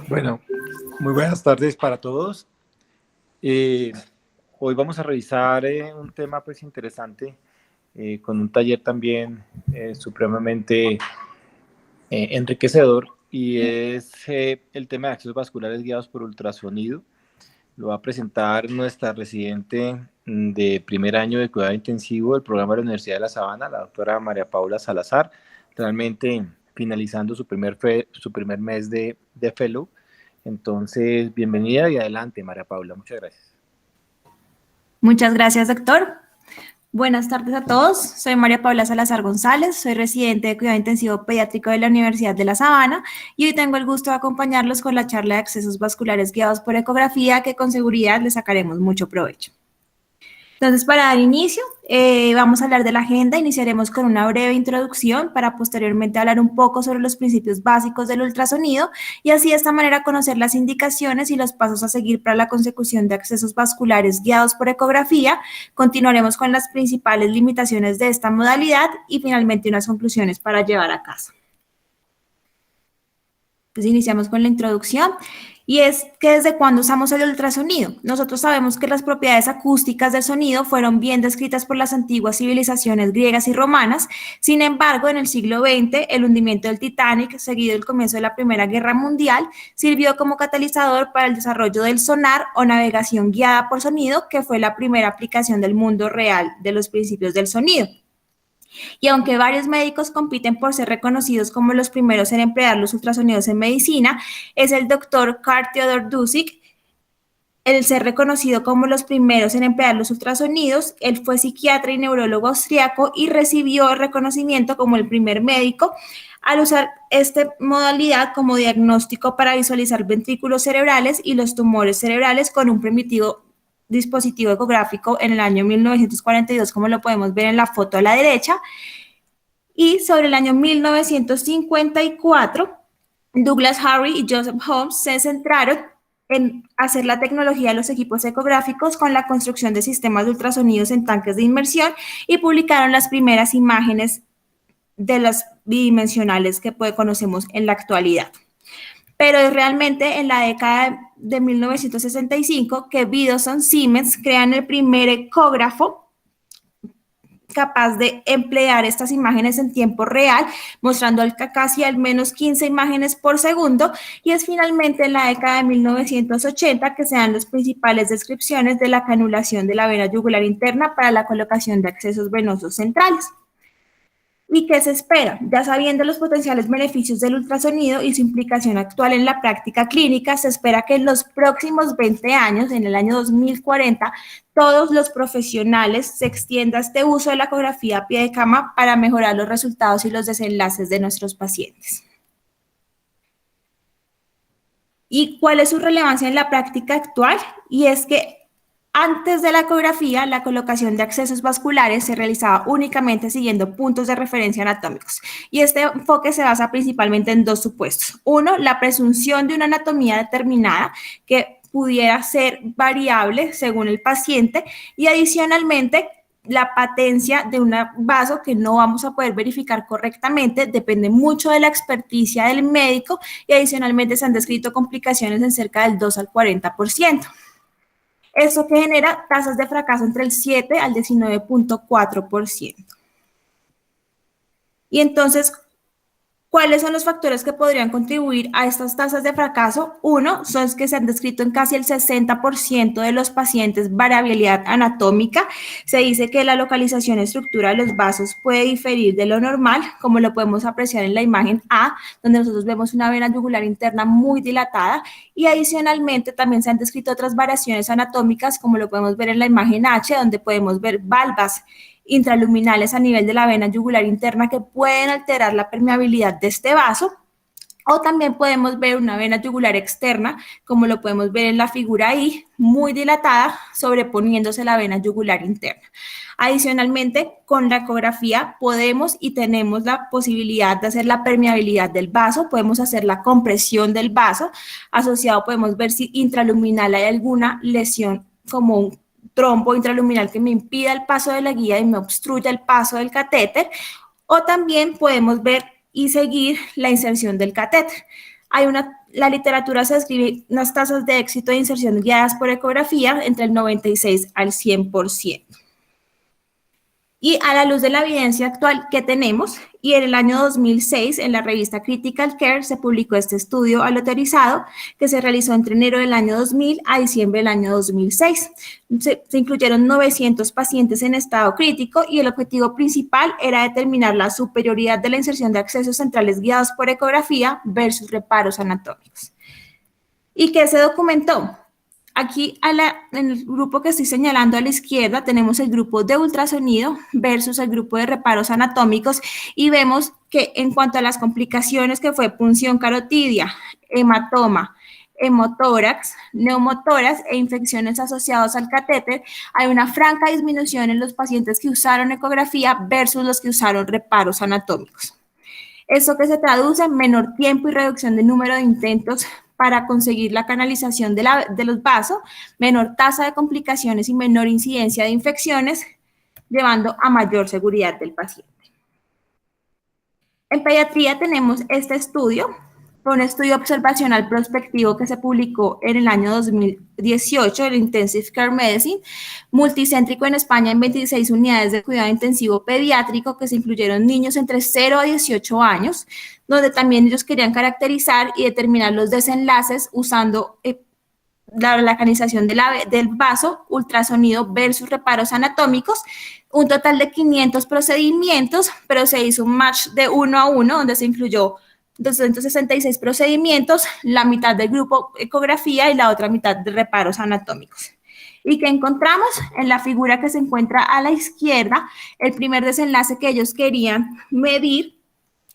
Bueno, muy buenas tardes para todos. Eh, Hoy vamos a revisar un tema pues interesante con un taller también supremamente enriquecedor y es el tema de accesos vasculares guiados por ultrasonido. Lo va a presentar nuestra residente de primer año de cuidado intensivo del programa de la Universidad de La Sabana, la doctora María Paula Salazar, realmente finalizando su primer mes de fellow. Entonces, bienvenida y adelante, María Paula. Muchas gracias. Muchas gracias, doctor. Buenas tardes a todos. Soy María Paula Salazar González, soy residente de cuidado intensivo pediátrico de la Universidad de La Sabana y hoy tengo el gusto de acompañarlos con la charla de accesos vasculares guiados por ecografía que con seguridad les sacaremos mucho provecho. Entonces, para dar inicio, vamos a hablar de la agenda. Iniciaremos con una breve introducción para posteriormente hablar un poco sobre los principios básicos del ultrasonido y así de esta manera conocer las indicaciones y los pasos a seguir para la consecución de accesos vasculares guiados por ecografía. Continuaremos con las principales limitaciones de esta modalidad y finalmente unas conclusiones para llevar a casa. Entonces iniciamos con la introducción y es que desde cuándo usamos el ultrasonido. Nosotros sabemos que las propiedades acústicas del sonido fueron bien descritas por las antiguas civilizaciones griegas y romanas. Sin embargo, en el siglo XX, el hundimiento del Titanic, seguido del comienzo de la Primera Guerra Mundial, sirvió como catalizador para el desarrollo del sonar o navegación guiada por sonido, que fue la primera aplicación del mundo real de los principios del sonido. Y aunque varios médicos compiten por ser reconocidos como los primeros en emplear los ultrasonidos en medicina, es el doctor Karl Theodor Dusik el ser reconocido como los primeros en emplear los ultrasonidos. Él fue psiquiatra y neurólogo austriaco y recibió el reconocimiento como el primer médico al usar esta modalidad como diagnóstico para visualizar ventrículos cerebrales y los tumores cerebrales con un primitivo dispositivo ecográfico en el año 1942, como lo podemos ver en la foto a la derecha. Y sobre el año 1954, Douglas Harry y Joseph Holmes se centraron en hacer la tecnología de los equipos ecográficos con la construcción de sistemas de ultrasonidos en tanques de inmersión y publicaron las primeras imágenes de las bidimensionales que conocemos en la actualidad. Pero es realmente en la década de 1965 que Widdowson Siemens crean el primer ecógrafo capaz de emplear estas imágenes en tiempo real, mostrando casi al menos 15 imágenes por segundo, y es finalmente en la década de 1980 que se dan las principales descripciones de la canulación de la vena yugular interna para la colocación de accesos venosos centrales. ¿Y qué se espera? Ya sabiendo los potenciales beneficios del ultrasonido y su implicación actual en la práctica clínica, se espera que en los próximos 20 años, en el año 2040, todos los profesionales se extienda este uso de la ecografía a pie de cama para mejorar los resultados y los desenlaces de nuestros pacientes. ¿Y cuál es su relevancia en la práctica actual? Y es que antes de la ecografía, la colocación de accesos vasculares se realizaba únicamente siguiendo puntos de referencia anatómicos. Y este enfoque se basa principalmente en dos supuestos. Uno, la presunción de una anatomía determinada que pudiera ser variable según el paciente y adicionalmente la patencia de un vaso que no vamos a poder verificar correctamente, depende mucho de la experticia del médico y adicionalmente se han descrito complicaciones en cerca del 2 al 40%. Esto que genera tasas de fracaso entre el 7 al 19.4%. Y entonces, ¿cuáles son los factores que podrían contribuir a estas tasas de fracaso? Uno, son que se han descrito en casi el 60% de los pacientes variabilidad anatómica. Se dice que la localización y estructura de los vasos puede diferir de lo normal, como lo podemos apreciar en la imagen A, donde nosotros vemos una vena yugular interna muy dilatada, y adicionalmente también se han descrito otras variaciones anatómicas, como lo podemos ver en la imagen H, donde podemos ver valvas intraluminales a nivel de la vena yugular interna que pueden alterar la permeabilidad de este vaso, o también podemos ver una vena yugular externa, como lo podemos ver en la figura I, muy dilatada, sobreponiéndose la vena yugular interna. Adicionalmente, con la ecografía podemos y tenemos la posibilidad de hacer la permeabilidad del vaso, podemos hacer la compresión del vaso, asociado podemos ver si intraluminal hay alguna lesión como un trombo intraluminal que me impida el paso de la guía y me obstruya el paso del catéter, o también podemos ver y seguir la inserción del catéter. La literatura se describe unas tasas de éxito de inserción guiadas por ecografía entre el 96 al 100%. Y a la luz de la evidencia actual que tenemos, y en el año 2006, en la revista Critical Care, se publicó este estudio aleatorizado que se realizó entre enero del año 2000 a diciembre del año 2006. Se incluyeron 900 pacientes en estado crítico y el objetivo principal era determinar la superioridad de la inserción de accesos centrales guiados por ecografía versus reparos anatómicos. ¿Y qué se documentó? Aquí en el grupo que estoy señalando a la izquierda tenemos el grupo de ultrasonido versus el grupo de reparos anatómicos y vemos que en cuanto a las complicaciones que fue punción carotidia, hematoma, hemotórax, neumotórax e infecciones asociadas al catéter, hay una franca disminución en los pacientes que usaron ecografía versus los que usaron reparos anatómicos. Esto que se traduce en menor tiempo y reducción del número de intentos para conseguir la canalización de los vasos, menor tasa de complicaciones y menor incidencia de infecciones, llevando a mayor seguridad del paciente. En pediatría tenemos este estudio, un estudio observacional prospectivo que se publicó en el año 2018, el Intensive Care Medicine, multicéntrico en España en 26 unidades de cuidado intensivo pediátrico que se incluyeron niños entre 0 a 18 años, donde también ellos querían caracterizar y determinar los desenlaces usando la canalización del vaso, ultrasonido versus reparos anatómicos, un total de 500 procedimientos, pero se hizo un match de 1 a 1, donde se incluyó 266 procedimientos, la mitad del grupo ecografía y la otra mitad de reparos anatómicos. ¿Y qué encontramos? En la figura que se encuentra a la izquierda, el primer desenlace que ellos querían medir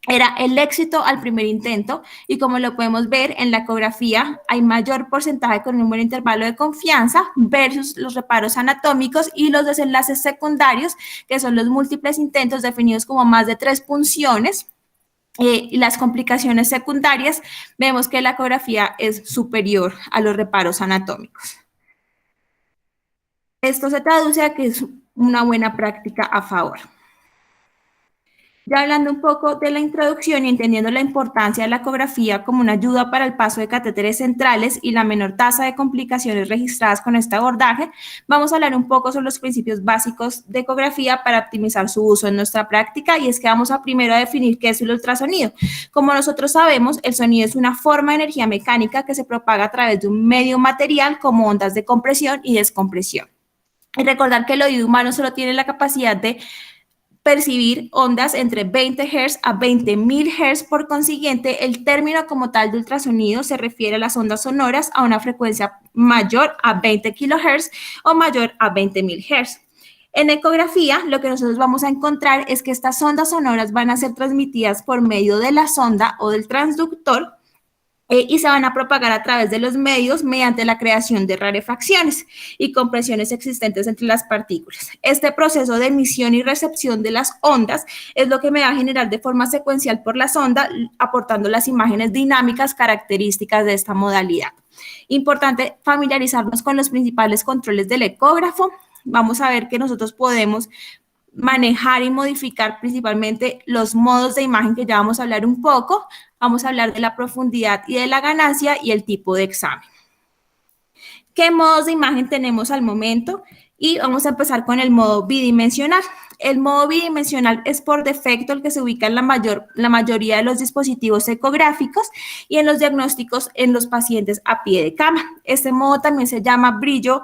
era el éxito al primer intento y como lo podemos ver en la ecografía hay mayor porcentaje con un buen intervalo de confianza versus los reparos anatómicos y los desenlaces secundarios que son los múltiples intentos definidos como más de 3 punciones. Y las complicaciones secundarias, vemos que la ecografía es superior a los reparos anatómicos. Esto se traduce a que es una buena práctica a favor. Ya hablando un poco de la introducción y entendiendo la importancia de la ecografía como una ayuda para el paso de catéteres centrales y la menor tasa de complicaciones registradas con este abordaje, vamos a hablar un poco sobre los principios básicos de ecografía para optimizar su uso en nuestra práctica y es que vamos a primero a definir qué es el ultrasonido. Como nosotros sabemos, el sonido es una forma de energía mecánica que se propaga a través de un medio material como ondas de compresión y descompresión. Y recordar que el oído humano solo tiene la capacidad de percibir ondas entre 20 Hz a 20.000 Hz, por consiguiente, el término como tal de ultrasonido se refiere a las ondas sonoras a una frecuencia mayor a 20 kHz o mayor a 20.000 Hz. En ecografía, lo que nosotros vamos a encontrar es que estas ondas sonoras van a ser transmitidas por medio de la sonda o del transductor y se van a propagar a través de los medios mediante la creación de rarefacciones y compresiones existentes entre las partículas. Este proceso de emisión y recepción de las ondas es lo que me va a generar de forma secuencial por la sonda, aportando las imágenes dinámicas características de esta modalidad. Importante familiarizarnos con los principales controles del ecógrafo. Vamos a ver que nosotros podemos manejar y modificar principalmente los modos de imagen que ya vamos a hablar un poco. Vamos a hablar de la profundidad y de la ganancia y el tipo de examen. ¿Qué modos de imagen tenemos al momento? Y vamos a empezar con el modo bidimensional. El modo bidimensional es por defecto el que se ubica en la mayoría de los dispositivos ecográficos y en los diagnósticos en los pacientes a pie de cama. Este modo también se llama brillo,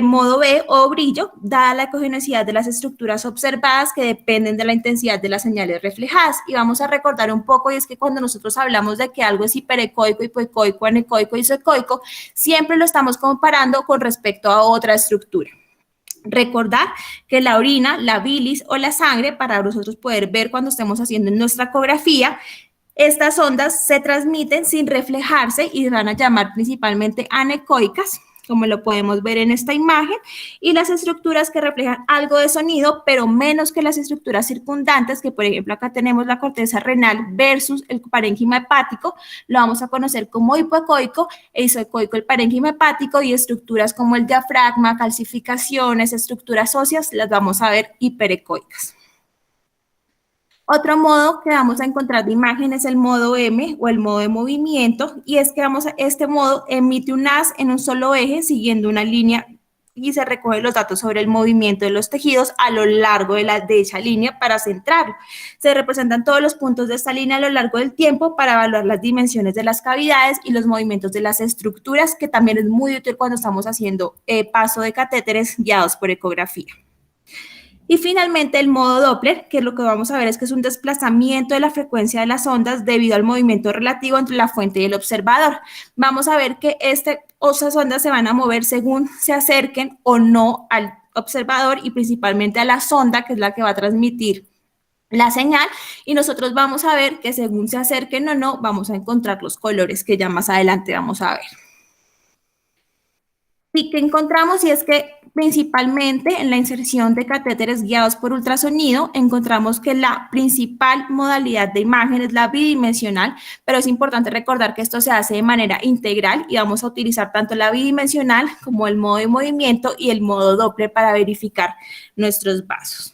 modo B o brillo, dada la ecogenosidad de las estructuras observadas que dependen de la intensidad de las señales reflejadas. Y vamos a recordar un poco, y es que cuando nosotros hablamos de que algo es hiperecoico, hipoecoico, anecoico, isoecoico, siempre lo estamos comparando con respecto a otra estructura. Recordar que la orina, la bilis o la sangre, para nosotros poder ver cuando estemos haciendo nuestra ecografía, estas ondas se transmiten sin reflejarse y van a llamar principalmente anecoicas, como lo podemos ver en esta imagen, y las estructuras que reflejan algo de sonido, pero menos que las estructuras circundantes, que por ejemplo acá tenemos la corteza renal versus el parénquima hepático, lo vamos a conocer como hipoecoico e isoecoico el parénquima hepático, y estructuras como el diafragma, calcificaciones, estructuras óseas, las vamos a ver hiperecoicas. Otro modo que vamos a encontrar de imagen es el modo M o el modo de movimiento, y es que este modo emite un haz en un solo eje siguiendo una línea y se recogen los datos sobre el movimiento de los tejidos a lo largo de dicha línea para centrarlo. Se representan todos los puntos de esta línea a lo largo del tiempo para evaluar las dimensiones de las cavidades y los movimientos de las estructuras, que también es muy útil cuando estamos haciendo paso de catéteres guiados por ecografía. Y finalmente el modo Doppler, que lo que vamos a ver es que es un desplazamiento de la frecuencia de las ondas debido al movimiento relativo entre la fuente y el observador. Vamos a ver que esas ondas se van a mover según se acerquen o no al observador y principalmente a la sonda, que es la que va a transmitir la señal, y nosotros vamos a ver que según se acerquen o no, vamos a encontrar los colores que ya más adelante vamos a ver. Y que encontramos, y es que principalmente en la inserción de catéteres guiados por ultrasonido, encontramos que la principal modalidad de imagen es la bidimensional, pero es importante recordar que esto se hace de manera integral y vamos a utilizar tanto la bidimensional como el modo de movimiento y el modo Doppler para verificar nuestros vasos.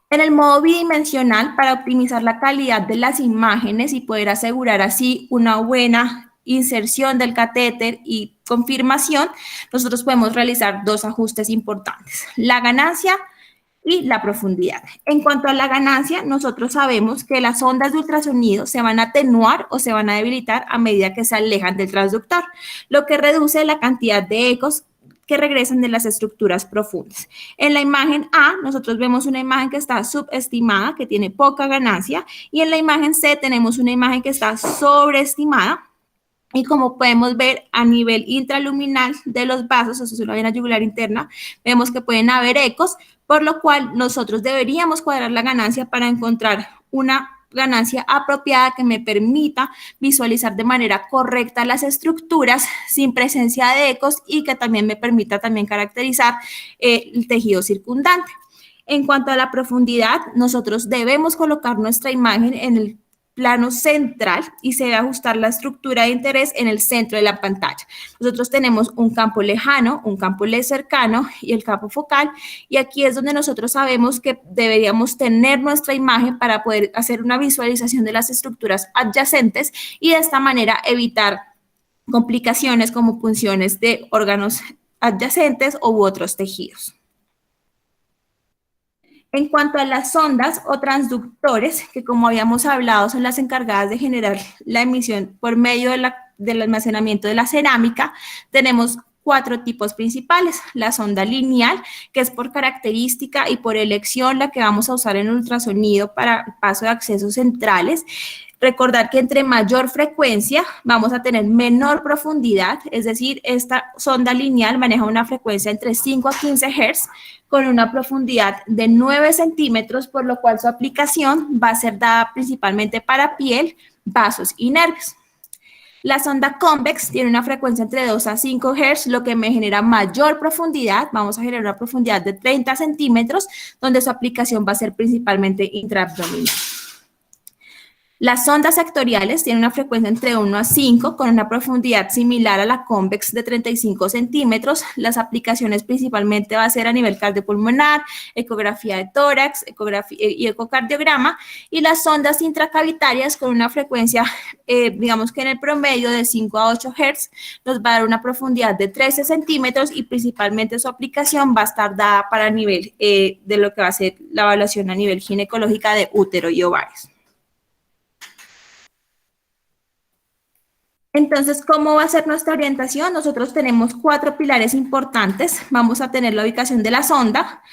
En el modo bidimensional, para optimizar la calidad de las imágenes y poder asegurar así una buena inserción del catéter y confirmación, nosotros podemos realizar dos ajustes importantes: la ganancia y la profundidad. En cuanto a la ganancia, nosotros sabemos que las ondas de ultrasonido se van a atenuar o se van a debilitar a medida que se alejan del transductor, lo que reduce la cantidad de ecos que regresan de las estructuras profundas. En la imagen A, nosotros vemos una imagen que está subestimada, que tiene poca ganancia, y en la imagen C tenemos una imagen que está sobreestimada. Y como podemos ver a nivel intraluminal de los vasos, eso es una vena yugular interna, vemos que pueden haber ecos, por lo cual nosotros deberíamos cuadrar la ganancia para encontrar una ganancia apropiada que me permita visualizar de manera correcta las estructuras sin presencia de ecos y que también me permita también caracterizar el tejido circundante. En cuanto a la profundidad, nosotros debemos colocar nuestra imagen en el plano central y se debe ajustar la estructura de interés en el centro de la pantalla. Nosotros tenemos un campo lejano, un campo cercano y el campo focal, y aquí es donde nosotros sabemos que deberíamos tener nuestra imagen para poder hacer una visualización de las estructuras adyacentes y de esta manera evitar complicaciones como punciones de órganos adyacentes u otros tejidos. En cuanto a las sondas o transductores, que como habíamos hablado son las encargadas de generar la emisión por medio del almacenamiento de la cerámica, tenemos 4 tipos principales: la sonda lineal, que es por característica y por elección la que vamos a usar en ultrasonido para el paso de accesos centrales. Recordar que entre mayor frecuencia vamos a tener menor profundidad, es decir, esta sonda lineal maneja una frecuencia entre 5 a 15 Hz con una profundidad de 9 centímetros, por lo cual su aplicación va a ser dada principalmente para piel, vasos y nervios. La sonda convex tiene una frecuencia entre 2 a 5 Hz, lo que me genera mayor profundidad. Vamos a generar una profundidad de 30 centímetros, donde su aplicación va a ser principalmente intraabdominal. Las sondas sectoriales tienen una frecuencia entre 1 a 5 con una profundidad similar a la convex de 35 centímetros. Las aplicaciones principalmente va a ser a nivel cardiopulmonar, ecografía de tórax, y ecocardiograma. Y las sondas intracavitarias con una frecuencia, digamos que en el promedio de 5 a 8 Hz, nos va a dar una profundidad de 13 centímetros y principalmente su aplicación va a estar dada para nivel de lo que va a ser la evaluación a nivel ginecológica de útero y ovarios. Entonces, ¿cómo va a ser nuestra orientación? Nosotros tenemos 4 pilares importantes. Vamos a tener la ubicación de la sonda,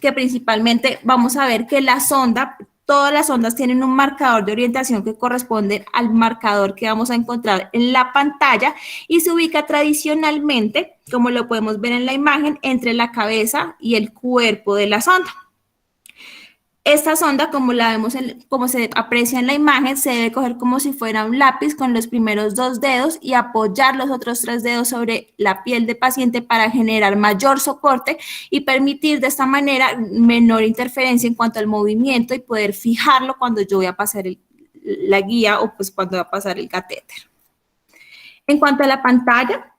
que principalmente vamos a ver que la sonda, todas las ondas tienen un marcador de orientación que corresponde al marcador que vamos a encontrar en la pantalla y se ubica tradicionalmente, como lo podemos ver en la imagen, entre la cabeza y el cuerpo de la sonda. Esta sonda, como se aprecia en la imagen, se debe coger como si fuera un lápiz con los primeros 2 dedos y apoyar los otros 3 dedos sobre la piel del paciente para generar mayor soporte y permitir de esta manera menor interferencia en cuanto al movimiento y poder fijarlo cuando yo voy a pasar la guía o pues cuando va a pasar el catéter. En cuanto a la pantalla,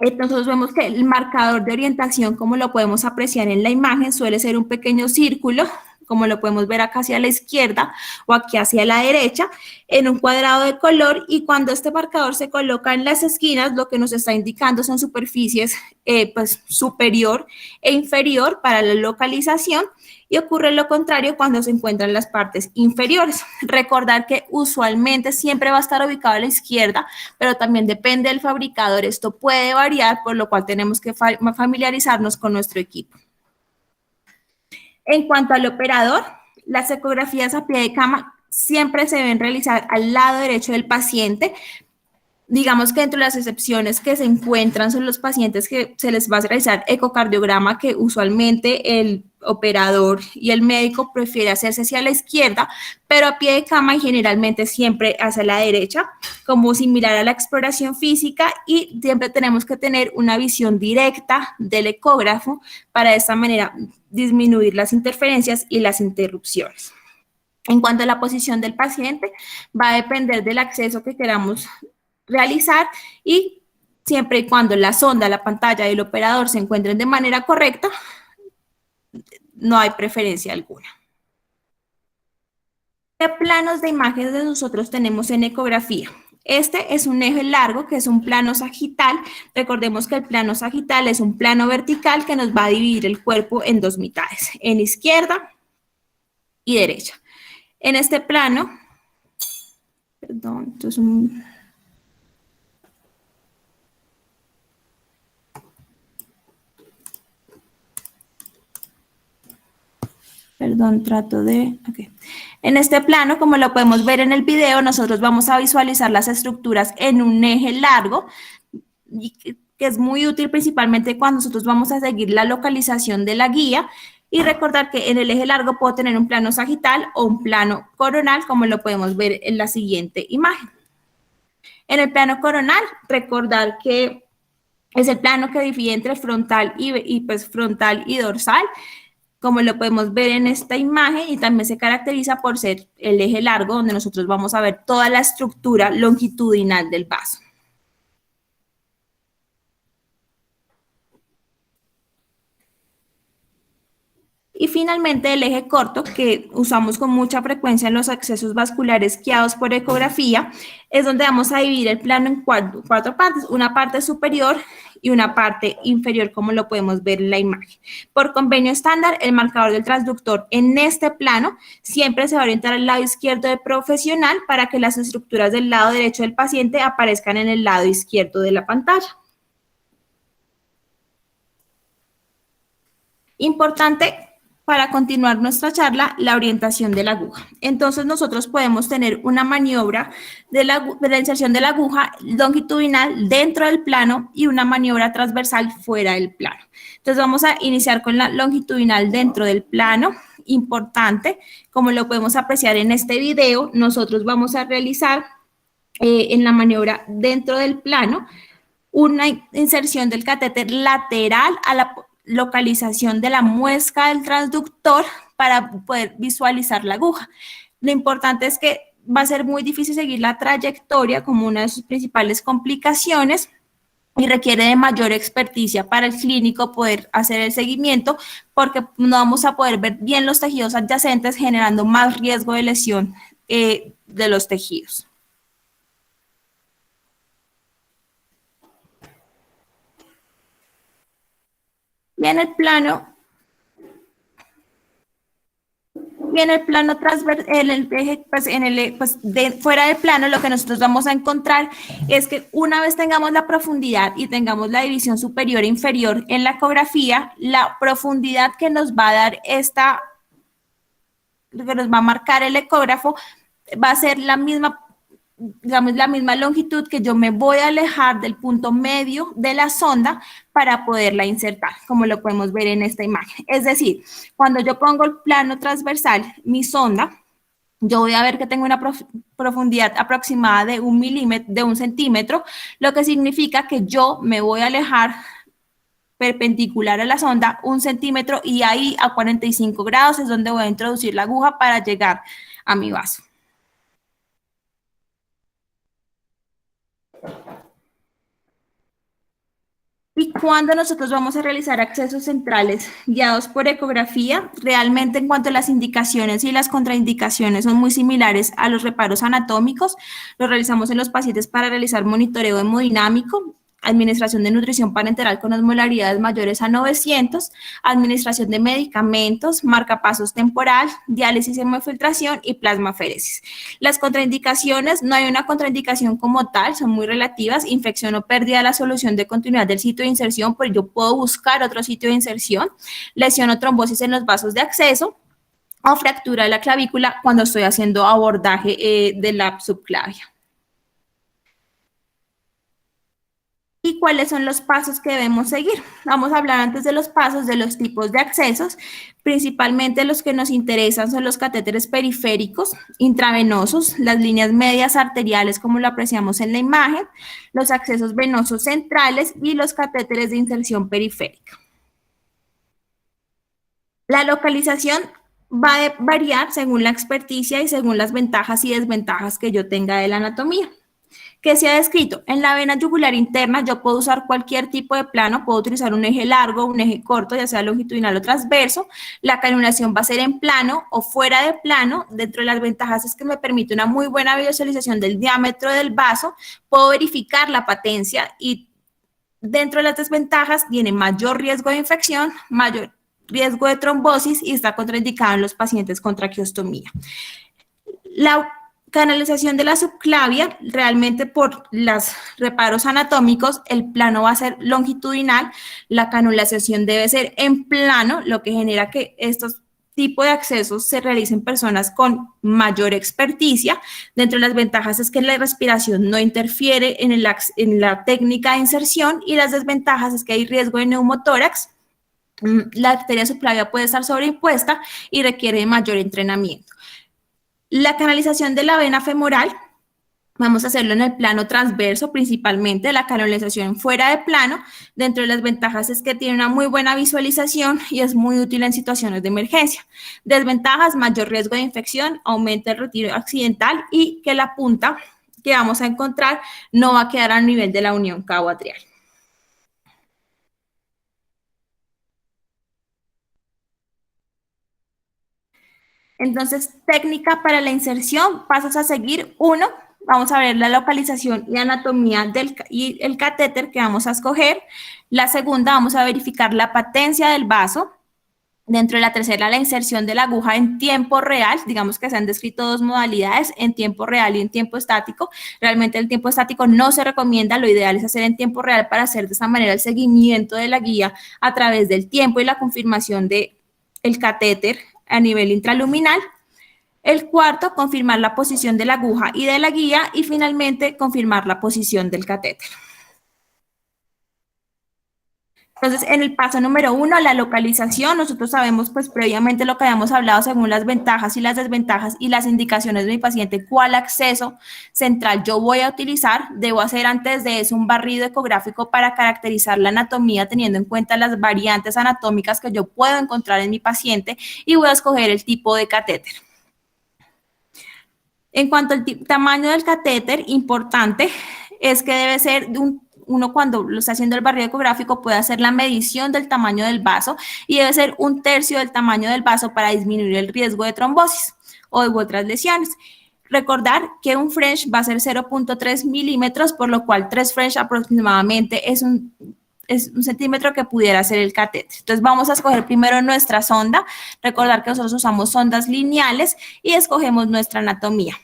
Entonces vemos que el marcador de orientación, como lo podemos apreciar en la imagen, suele ser un pequeño círculo, como lo podemos ver acá hacia la izquierda o aquí hacia la derecha, en un cuadrado de color, y cuando este marcador se coloca en las esquinas, lo que nos está indicando son superficies pues, superior e inferior para la localización, y ocurre lo contrario cuando se encuentran las partes inferiores. Recordar que usualmente siempre va a estar ubicado a la izquierda, pero también depende del fabricador. Esto puede variar, por lo cual tenemos que familiarizarnos con nuestro equipo. En cuanto al operador, las ecografías a pie de cama siempre se deben realizar al lado derecho del paciente. Digamos que dentro de las excepciones que se encuentran son los pacientes que se les va a realizar ecocardiograma, que usualmente el operador y el médico prefiere hacerse hacia la izquierda, pero a pie de cama y generalmente siempre hacia la derecha, como similar a la exploración física, y siempre tenemos que tener una visión directa del ecógrafo para de esta manera disminuir las interferencias y las interrupciones. En cuanto a la posición del paciente, va a depender del acceso que queramos realizar, y siempre y cuando la sonda, la pantalla y el operador se encuentren de manera correcta, no hay preferencia alguna. ¿Qué planos de imágenes nosotros tenemos en ecografía? Este es un eje largo, que es un plano sagital. Recordemos que el plano sagital es un plano vertical que nos va a dividir el cuerpo en dos mitades, en izquierda y derecha. En este plano, perdón, esto es un... Perdón, trato de... Okay. En este plano, como lo podemos ver en el video, nosotros vamos a visualizar las estructuras en un eje largo, que es muy útil principalmente cuando nosotros vamos a seguir la localización de la guía, y recordar que en el eje largo puedo tener un plano sagital o un plano coronal, como lo podemos ver en la siguiente imagen. En el plano coronal, recordar que es el plano que divide entre frontal pues, frontal y dorsal, como lo podemos ver en esta imagen, y también se caracteriza por ser el eje largo, donde nosotros vamos a ver toda la estructura longitudinal del vaso. Y finalmente el eje corto, que usamos con mucha frecuencia en los accesos vasculares guiados por ecografía, es donde vamos a dividir el plano en cuatro partes, una parte superior y una parte inferior, como lo podemos ver en la imagen. Por convenio estándar, el marcador del transductor en este plano siempre se va a orientar al lado izquierdo del profesional, para que las estructuras del lado derecho del paciente aparezcan en el lado izquierdo de la pantalla. Importante para continuar nuestra charla, la orientación de la aguja. Entonces nosotros podemos tener una maniobra de la inserción de la aguja longitudinal dentro del plano y una maniobra transversal fuera del plano. Entonces vamos a iniciar con la longitudinal dentro del plano. Importante, como lo podemos apreciar en este video, nosotros vamos a realizar en la maniobra dentro del plano una inserción del catéter lateral a la localización de la muesca del transductor para poder visualizar la aguja. Lo importante es que va a ser muy difícil seguir la trayectoria como una de sus principales complicaciones, y requiere de mayor experticia para el clínico poder hacer el seguimiento, porque no vamos a poder ver bien los tejidos adyacentes, generando más riesgo de lesión de los tejidos. Bien, el plano fuera del plano, lo que nosotros vamos a encontrar es que una vez tengamos la profundidad y tengamos la división superior e inferior en la ecografía, la profundidad que nos va a dar que nos va a marcar el ecógrafo, va a ser la misma, digamos, la misma longitud que yo me voy a alejar del punto medio de la sonda para poderla insertar, como lo podemos ver en esta imagen. Es decir, cuando yo pongo el plano transversal, mi sonda, yo voy a ver que tengo una profundidad aproximada de 1 centímetro, lo que significa que yo me voy a alejar perpendicular a la sonda 1 centímetro, y ahí a 45 grados es donde voy a introducir la aguja para llegar a mi vaso. Cuando nosotros vamos a realizar accesos centrales guiados por ecografía, realmente en cuanto a las indicaciones y las contraindicaciones son muy similares a los reparos anatómicos. Los realizamos en los pacientes para realizar monitoreo hemodinámico, administración de nutrición parenteral con osmolaridades mayores a 900, administración de medicamentos, marcapasos temporal, diálisis hemofiltración y plasmaféresis. Las contraindicaciones, no hay una contraindicación como tal, son muy relativas, infección o pérdida de la solución de continuidad del sitio de inserción, pues yo puedo buscar otro sitio de inserción, lesión o trombosis en los vasos de acceso, o fractura de la clavícula cuando estoy haciendo abordaje de la subclavia. ¿Y cuáles son los pasos que debemos seguir? Vamos a hablar antes de los pasos de los tipos de accesos. Principalmente los que nos interesan son los catéteres periféricos, intravenosos, las líneas medias arteriales como lo apreciamos en la imagen, los accesos venosos centrales y los catéteres de inserción periférica. La localización va a variar según la experticia y según las ventajas y desventajas que yo tenga de la anatomía. ¿Qué se ha descrito? En la vena yugular interna yo puedo usar cualquier tipo de plano, puedo utilizar un eje largo, un eje corto, ya sea longitudinal o transverso. La canulación va a ser en plano o fuera de plano. Dentro de las ventajas es que me permite una muy buena visualización del diámetro del vaso, puedo verificar la patencia y dentro de las desventajas tiene mayor riesgo de infección, mayor riesgo de trombosis y está contraindicado en los pacientes con traqueostomía. La canalización de la subclavia, realmente por los reparos anatómicos, el plano va a ser longitudinal, la canalización debe ser en plano, lo que genera que estos tipos de accesos se realicen personas con mayor experticia. Dentro de las ventajas es que la respiración no interfiere en la técnica de inserción y las desventajas es que hay riesgo de neumotórax. La arteria subclavia puede estar sobreimpuesta y requiere mayor entrenamiento. La canalización de la vena femoral, vamos a hacerlo en el plano transverso principalmente, la canalización fuera de plano. Dentro de las ventajas es que tiene una muy buena visualización y es muy útil en situaciones de emergencia. Desventajas, mayor riesgo de infección, aumenta el retiro accidental y que la punta que vamos a encontrar no va a quedar a nivel de la unión cabo-atrial. Entonces, técnica para la inserción, pasos a seguir. 1, vamos a ver la localización y anatomía y el catéter que vamos a escoger. La segunda, vamos a verificar la patencia del vaso. Dentro de la tercera, la inserción de la aguja en tiempo real. Digamos que se han descrito 2 modalidades, en tiempo real y en tiempo estático. Realmente el tiempo estático no se recomienda, lo ideal es hacer en tiempo real para hacer de esa manera el seguimiento de la guía a través del tiempo y la confirmación del catéter a nivel intraluminal. El cuarto, confirmar la posición de la aguja y de la guía y finalmente confirmar la posición del catéter. Entonces, en el paso número 1, la localización, nosotros sabemos pues previamente lo que habíamos hablado según las ventajas y las desventajas y las indicaciones de mi paciente, cuál acceso central yo voy a utilizar. Debo hacer antes de eso un barrido ecográfico para caracterizar la anatomía teniendo en cuenta las variantes anatómicas que yo puedo encontrar en mi paciente y voy a escoger el tipo de catéter. En cuanto al tamaño del catéter, importante es que debe ser uno cuando lo está haciendo el barrido ecográfico puede hacer la medición del tamaño del vaso y debe ser 1/3 del tamaño del vaso para disminuir el riesgo de trombosis o de otras lesiones. Recordar que un French va a ser 0.3 milímetros, por lo cual 3 French aproximadamente es un centímetro que pudiera ser el catéter. Entonces vamos a escoger primero nuestra sonda, recordar que nosotros usamos sondas lineales y escogemos nuestra anatomía.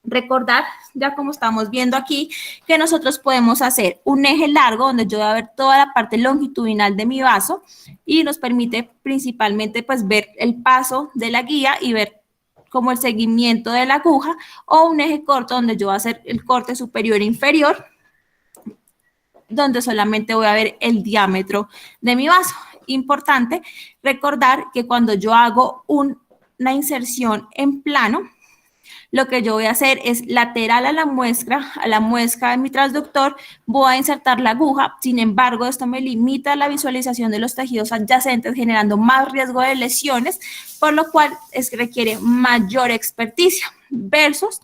Recordar, ya como estamos viendo aquí, que nosotros podemos hacer un eje largo donde yo voy a ver toda la parte longitudinal de mi vaso y nos permite principalmente pues ver el paso de la guía y ver como el seguimiento de la aguja, o un eje corto donde yo voy a hacer el corte superior e inferior, donde solamente voy a ver el diámetro de mi vaso. Importante recordar que cuando yo hago una inserción en plano, lo que yo voy a hacer es lateral a la muesca de mi transductor, voy a insertar la aguja. Sin embargo, esto me limita la visualización de los tejidos adyacentes, generando más riesgo de lesiones, por lo cual es que requiere mayor experticia versus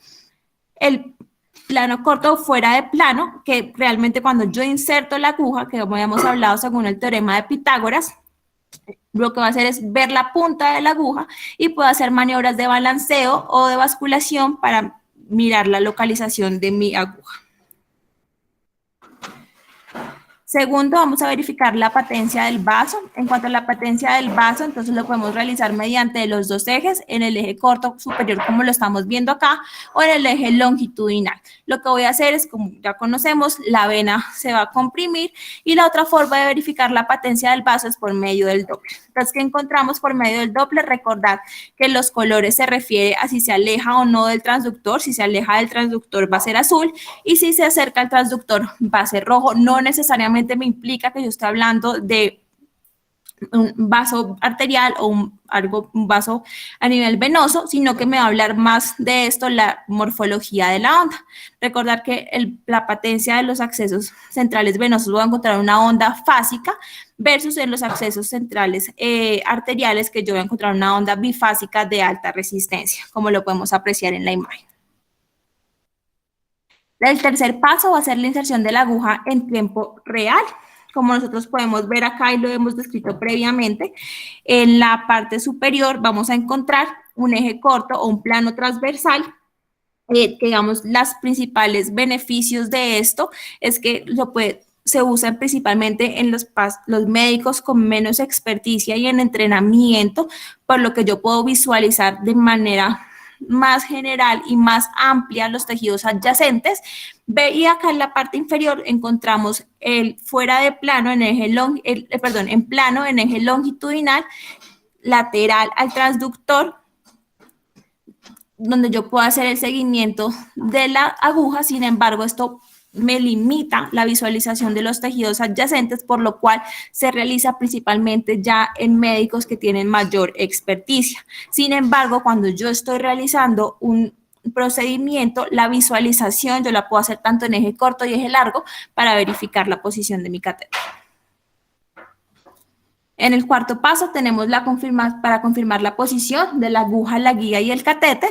plano corto o fuera de plano, que realmente cuando yo inserto la aguja, que como habíamos hablado según el teorema de Pitágoras, lo que va a hacer es ver la punta de la aguja y puedo hacer maniobras de balanceo o de basculación para mirar la localización de mi aguja. Segundo, vamos a verificar la patencia del vaso. En cuanto a la patencia del vaso, entonces lo podemos realizar mediante los dos ejes, en el eje corto superior, como lo estamos viendo acá, o en el eje longitudinal. Lo que voy a hacer es, como ya conocemos, la vena se va a comprimir y la otra forma de verificar la patencia del vaso es por medio del Doppler. Entonces, ¿qué encontramos por medio del Doppler? Recordar que los colores se refiere a si se aleja o no del transductor. Si se aleja del transductor va a ser azul y si se acerca al transductor va a ser rojo. No necesariamente me implica que yo esté hablando de un vaso arterial o un vaso a nivel venoso, sino que me va a hablar más de esto, la morfología de la onda. Recordar que la patencia de los accesos centrales venosos voy a encontrar una onda fásica versus en los accesos centrales arteriales que yo voy a encontrar una onda bifásica de alta resistencia, como lo podemos apreciar en la imagen. El tercer paso va a ser la inserción de la aguja en tiempo real. Como nosotros podemos ver acá y lo hemos descrito previamente, en la parte superior vamos a encontrar un eje corto o un plano transversal. Digamos, los principales beneficios de esto es que se usan principalmente en los médicos con menos experticia y en entrenamiento, por lo que yo puedo visualizar de manera más general y más amplia los tejidos adyacentes. Y acá en la parte inferior encontramos el fuera de plano en en plano en eje longitudinal, lateral al transductor, donde yo puedo hacer el seguimiento de la aguja. Sin embargo, esto me limita la visualización de los tejidos adyacentes, por lo cual se realiza principalmente ya en médicos que tienen mayor experticia. Sin embargo, cuando yo estoy realizando un procedimiento, la visualización yo la puedo hacer tanto en eje corto y eje largo para verificar la posición de mi catéter. En el cuarto paso tenemos para confirmar la posición de la aguja, la guía y el catéter.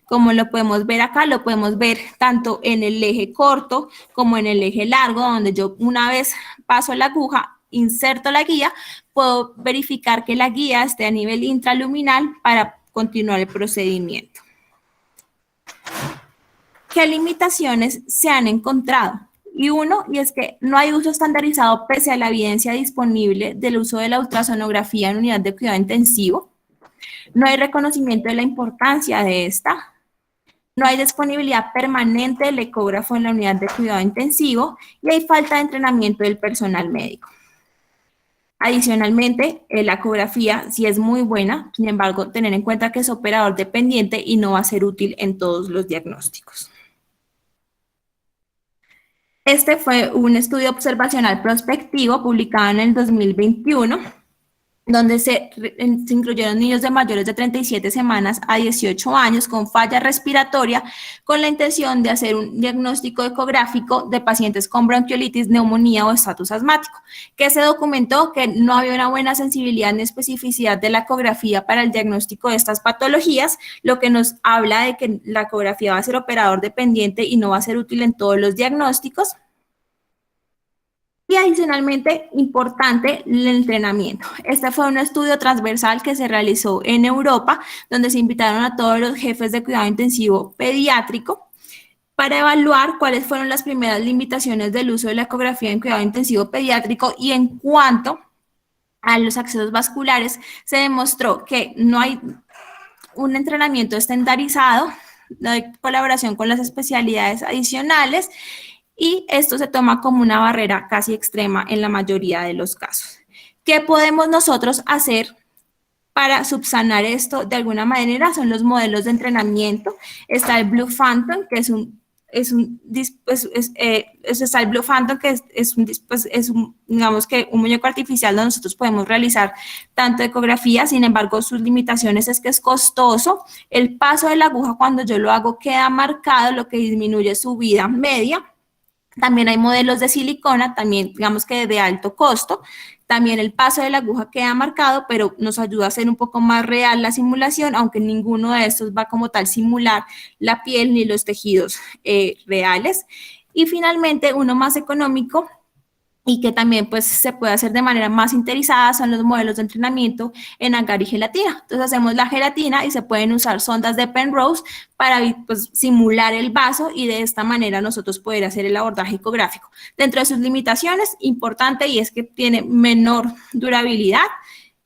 Como lo podemos ver acá, lo podemos ver tanto en el eje corto como en el eje largo, donde yo una vez paso la aguja, inserto la guía, puedo verificar que la guía esté a nivel intraluminal para continuar el procedimiento. ¿Qué limitaciones se han encontrado? Y es que no hay uso estandarizado pese a la evidencia disponible del uso de la ultrasonografía en unidad de cuidado intensivo. No hay reconocimiento de la importancia de esta. No hay disponibilidad permanente del ecógrafo en la unidad de cuidado intensivo y hay falta de entrenamiento del personal médico. Adicionalmente, la ecografía sí es muy buena, sin embargo, tener en cuenta que es operador dependiente y no va a ser útil en todos los diagnósticos. Este fue un estudio observacional prospectivo publicado en el 2021, donde se incluyeron niños de mayores de 37 semanas a 18 años con falla respiratoria con la intención de hacer un diagnóstico ecográfico de pacientes con bronquiolitis, neumonía o estatus asmático, que se documentó que no había una buena sensibilidad ni especificidad de la ecografía para el diagnóstico de estas patologías, lo que nos habla de que la ecografía va a ser operador dependiente y no va a ser útil en todos los diagnósticos. Y adicionalmente, importante, el entrenamiento. Este fue un estudio transversal que se realizó en Europa, donde se invitaron a todos los jefes de cuidado intensivo pediátrico para evaluar cuáles fueron las primeras limitaciones del uso de la ecografía en cuidado intensivo pediátrico, y en cuanto a los accesos vasculares, se demostró que no hay un entrenamiento estandarizado, no hay colaboración con las especialidades adicionales, y esto se toma como una barrera casi extrema en la mayoría de los casos. ¿Qué podemos nosotros hacer para subsanar esto de alguna manera? Son los modelos de entrenamiento. Está el Blue Phantom, que está el Blue Phantom, que digamos que un muñeco artificial donde nosotros podemos realizar tanto ecografía. Sin embargo, sus limitaciones es que es costoso. El paso de la aguja cuando yo lo hago queda marcado, lo que disminuye su vida media. También hay modelos de silicona, también digamos que de alto costo, También el paso de la aguja queda marcado, pero nos ayuda a hacer un poco más real la simulación, aunque ninguno de estos va como tal simular la piel ni los tejidos reales. Y finalmente, uno más económico y que también pues se puede hacer de manera más interesada son los modelos de entrenamiento en agar y gelatina. Entonces hacemos la gelatina y se pueden usar sondas de Penrose para pues, simular el vaso y de esta manera nosotros poder hacer el abordaje ecográfico. Dentro de sus limitaciones, importante y es que tiene menor durabilidad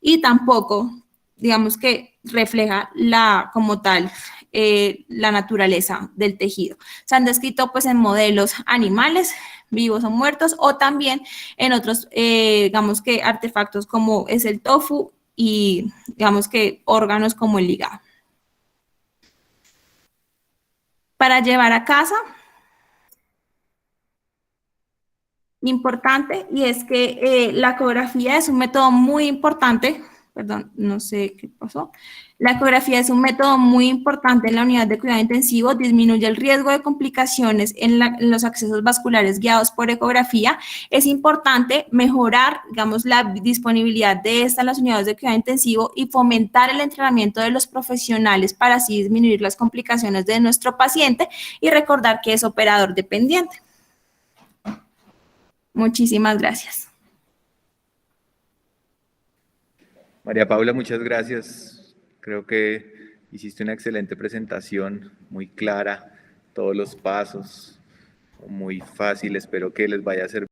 y tampoco, digamos que refleja como tal la naturaleza del tejido. Se han descrito pues en modelos animales, vivos o muertos, o también en otros, digamos que artefactos como es el tofu y digamos que órganos como el hígado. Para llevar a casa, importante, y es que la ecografía es un método muy importante, perdón, no sé qué pasó. La ecografía es un método muy importante en la unidad de cuidado intensivo, disminuye el riesgo de complicaciones en los accesos vasculares guiados por ecografía. Es importante mejorar, digamos, la disponibilidad de esta en las unidades de cuidado intensivo y fomentar el entrenamiento de los profesionales para así disminuir las complicaciones de nuestro paciente y recordar que es operador dependiente. Muchísimas gracias. María Paula, muchas gracias. Creo que hiciste una excelente presentación, muy clara, todos los pasos, muy fácil. Espero que les vaya a servir.